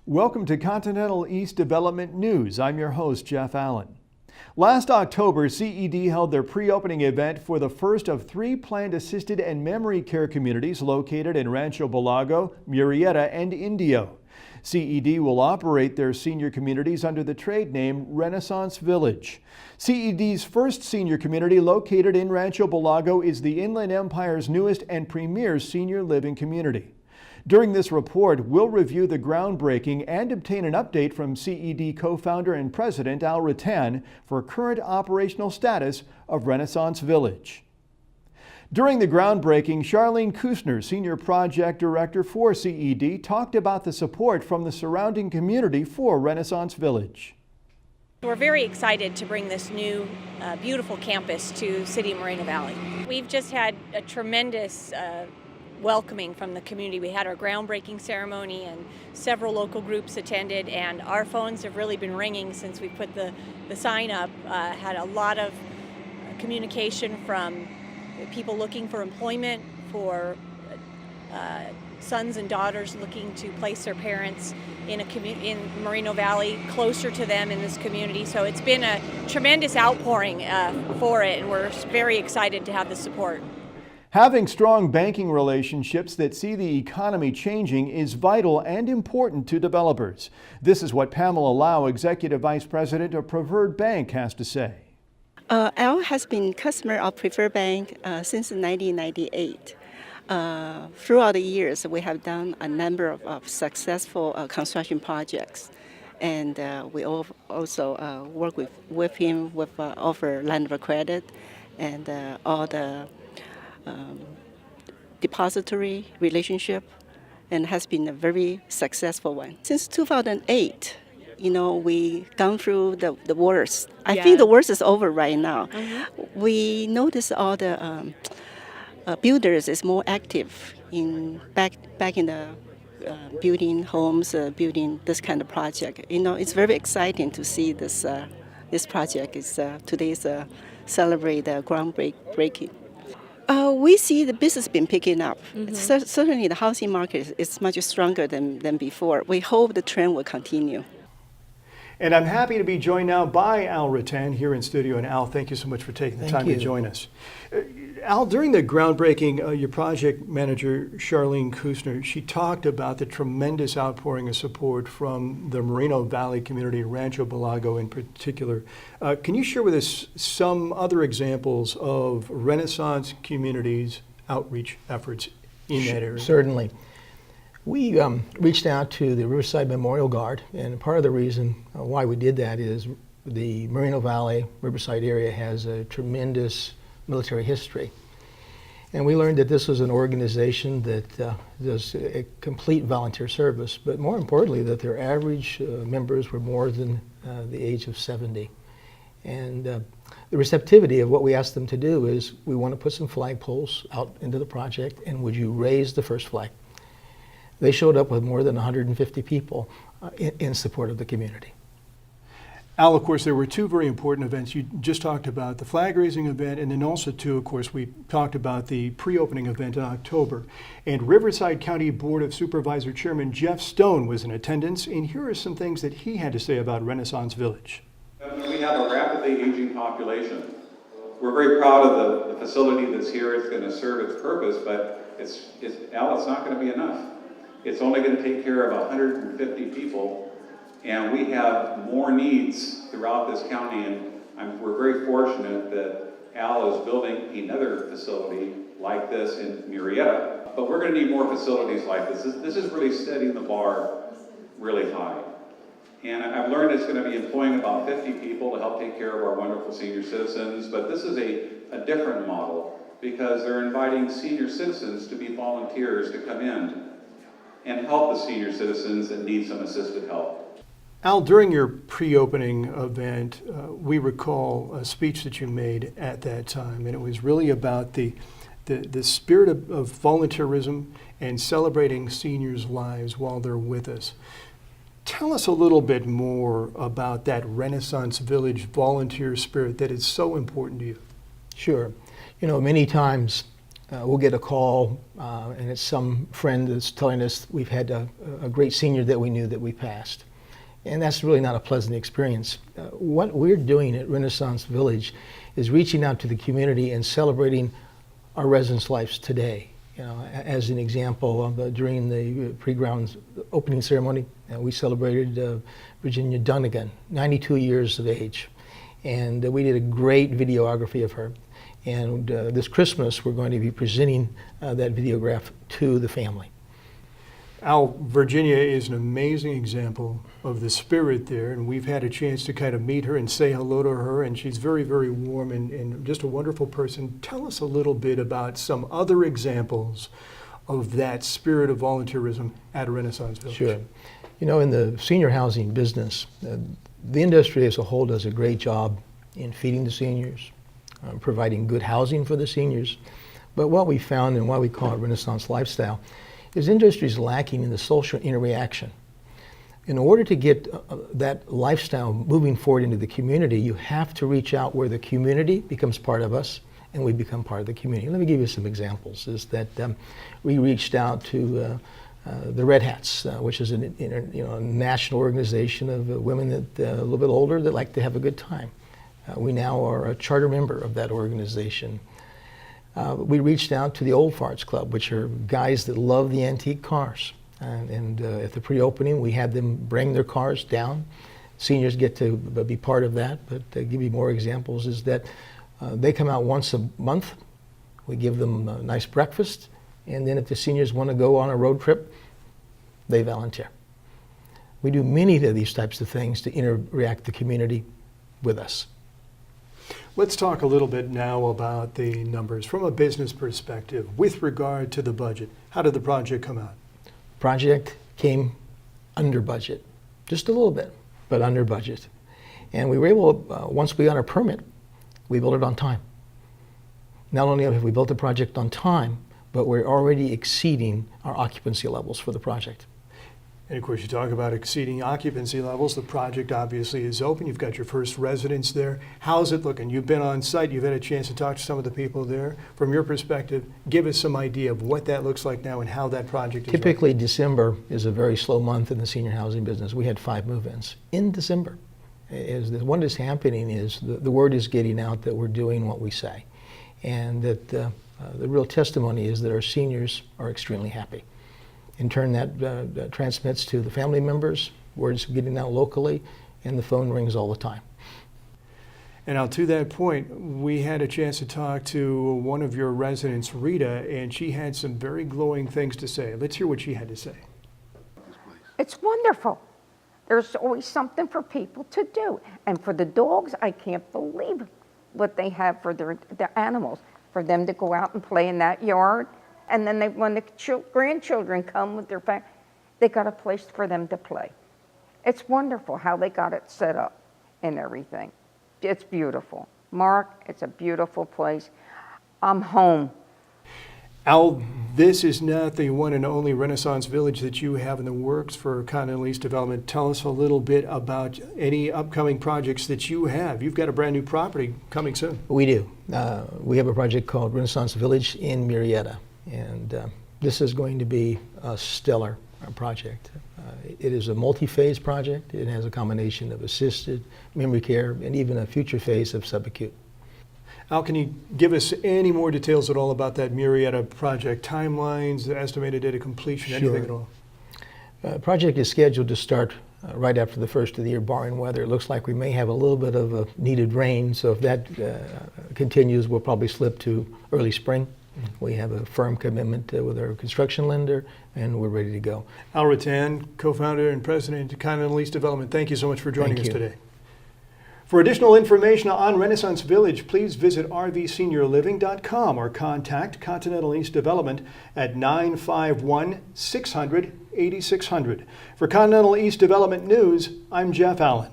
Welcome to Continental East Development News. I'm your host, Jeff Allen. Last October, CED held their pre-opening event for the first of 3 planned assisted and memory care communities located in Rancho Belago, Murrieta, and Indio. CED will operate their senior communities under the trade name Renaissance Village. CED's first senior community located in Rancho Belago is the Inland Empire's newest and premier senior living community. During this report, we'll review the groundbreaking and obtain an update from CED co-founder and president Al Rattan for current operational status of Renaissance Village. During the groundbreaking, Charlene Kusner, Senior Project Director for CED, talked about the support from the surrounding community for Renaissance Village. We're very excited to bring this new, beautiful campus to City of Moreno Valley. We've just had a tremendous welcoming from the community. We had our groundbreaking ceremony and several local groups attended, and our phones have really been ringing since we put the sign up. Had a lot of communication from people looking for employment, for sons and daughters looking to place their parents in Moreno Valley, closer to them in this community. So it's been a tremendous outpouring for it, and we're very excited to have the support. Having strong banking relationships that see the economy changing is vital and important to developers. This is what Pamela Lau, Executive Vice President of Preferred Bank, has to say. Al has been customer of Preferred Bank since 1998. Throughout the years, we have done a number of successful construction projects, and we also work with him with offer line of credit and all the depository relationship, and has been a very successful one. Since 2008, we gone through the worst. I think the worst is over right now. We notice all the builders is more active in back in the building homes, building this kind of project. It's very exciting to see this project is today's celebrate the groundbreaking. We see the business been picking up. Certainly the housing market is much stronger than before. We hope the trend will continue. And I'm happy to be joined now by Al Rattan here in studio. And Al, thank you so much for taking the time to join us. Al, during the groundbreaking, your project manager, Charlene Kusner, she talked about the tremendous outpouring of support from the Moreno Valley community, Rancho Belago in particular. Can you share with us some other examples of Renaissance communities' outreach efforts in that area? Certainly. We reached out to the Riverside Memorial Guard, and part of the reason why we did that is the Moreno Valley, Riverside area has a tremendous military history. And we learned that this was an organization that does a complete volunteer service, but more importantly, that their average members were more than the age of 70. And the receptivity of what we asked them to do is, we want to put some flagpoles out into the project, and would you raise the first flag? They showed up with more than 150 people in support of the community. Al, of course, there were 2 very important events. You just talked about the flag raising event, and then also too, of course, we talked about the pre-opening event in October. And Riverside County Board of Supervisor Chairman Jeff Stone was in attendance, and here are some things that he had to say about Renaissance Village. We have a rapidly aging population. We're very proud of the facility that's here. It's going to serve its purpose, but it's not going to be enough. It's only going to take care of 150 people, and we have more needs throughout this county, and we're very fortunate that Al is building another facility like this in Murrieta, but we're going to need more facilities like this. This is really setting the bar really high. And I've learned it's going to be employing about 50 people to help take care of our wonderful senior citizens, but this is a different model because they're inviting senior citizens to be volunteers to come in and help the senior citizens that need some assisted help. Al, during your pre-opening event, we recall a speech that you made at that time, and it was really about the spirit of volunteerism and celebrating seniors' lives while they're with us. Tell us a little bit more about that Renaissance Village volunteer spirit that is so important to you. Sure. Many times we'll get a call, and it's some friend that's telling us we've had a great senior that we knew that we passed. And that's really not a pleasant experience. What we're doing at Renaissance Village is reaching out to the community and celebrating our residents' lives today. As an example, during the pre-grounds opening ceremony, we celebrated Virginia Dunagan, 92 years of age. And we did a great videography of her. And this Christmas, we're going to be presenting that videograph to the family. Al, Virginia is an amazing example of the spirit there, and we've had a chance to kind of meet her and say hello to her, and she's very, very warm and just a wonderful person. Tell us a little bit about some other examples of that spirit of volunteerism at Renaissance Village. Sure. In the senior housing business, the industry as a whole does a great job in feeding the seniors, providing good housing for the seniors. But what we found and why we call it Renaissance Lifestyle is industry is lacking in the social interaction. In order to get that lifestyle moving forward into the community, you have to reach out where the community becomes part of us and we become part of the community. Let me give you some examples. Is that we reached out to the Red Hats, which is a national organization of women that a little bit older that like to have a good time. We now are a charter member of that organization. We reached out to the Old Farts Club, which are guys that love the antique cars. And at the pre-opening, we had them bring their cars down. Seniors get to be part of that, but to give you more examples is that they come out once a month. We give them a nice breakfast, and then if the seniors want to go on a road trip, they volunteer. We do many of these types of things to interact the community with us. Let's talk a little bit now about the numbers from a business perspective with regard to the budget. How did the project come out? Project came under budget, just a little bit, but under budget. And we were able, once we got our permit, we built it on time. Not only have we built the project on time, but we're already exceeding our occupancy levels for the project. And of course, you talk about exceeding occupancy levels. The project obviously is open. You've got your first residents there. How's it looking? You've been on site. You've had a chance to talk to some of the people there. From your perspective, give us some idea of what that looks like now and how that project is Typically, running. December is a very slow month in the senior housing business. We had 5 move-ins in December. What is happening is the word is getting out that we're doing what we say. And that the real testimony is that our seniors are extremely happy. In turn, that transmits to the family members, word's getting out locally, and the phone rings all the time. And now to that point, we had a chance to talk to one of your residents, Rita, and she had some very glowing things to say. Let's hear what she had to say. It's wonderful. There's always something for people to do. And for the dogs, I can't believe what they have for their animals, for them to go out and play in that yard. And then when the grandchildren come with their family, they got a place for them to play. It's wonderful how they got it set up and everything. It's beautiful. Mark, it's a beautiful place. I'm home. Al, this is not the one and only Renaissance Village that you have in the works for Continental East Development. Tell us a little bit about any upcoming projects that you have. You've got a brand new property coming soon. We do. We have a project called Renaissance Village in Murrieta. And this is going to be a stellar project. It is a multi-phase project. It has a combination of assisted, memory care, and even a future phase of subacute. Al, can you give us any more details at all about that Murrieta project? Timelines, the estimated date of completion, anything at all? The project is scheduled to start right after the first of the year, barring weather. It looks like we may have a little bit of a needed rain, so if that continues, we'll probably slip to early spring. We have a firm commitment with our construction lender, and we're ready to go. Al Rattan, co-founder and president of Continental East Development, thank you so much for joining us today. For additional information on Renaissance Village, please visit rvseniorliving.com or contact Continental East Development at 951-600-8600. For Continental East Development News, I'm Jeff Allen.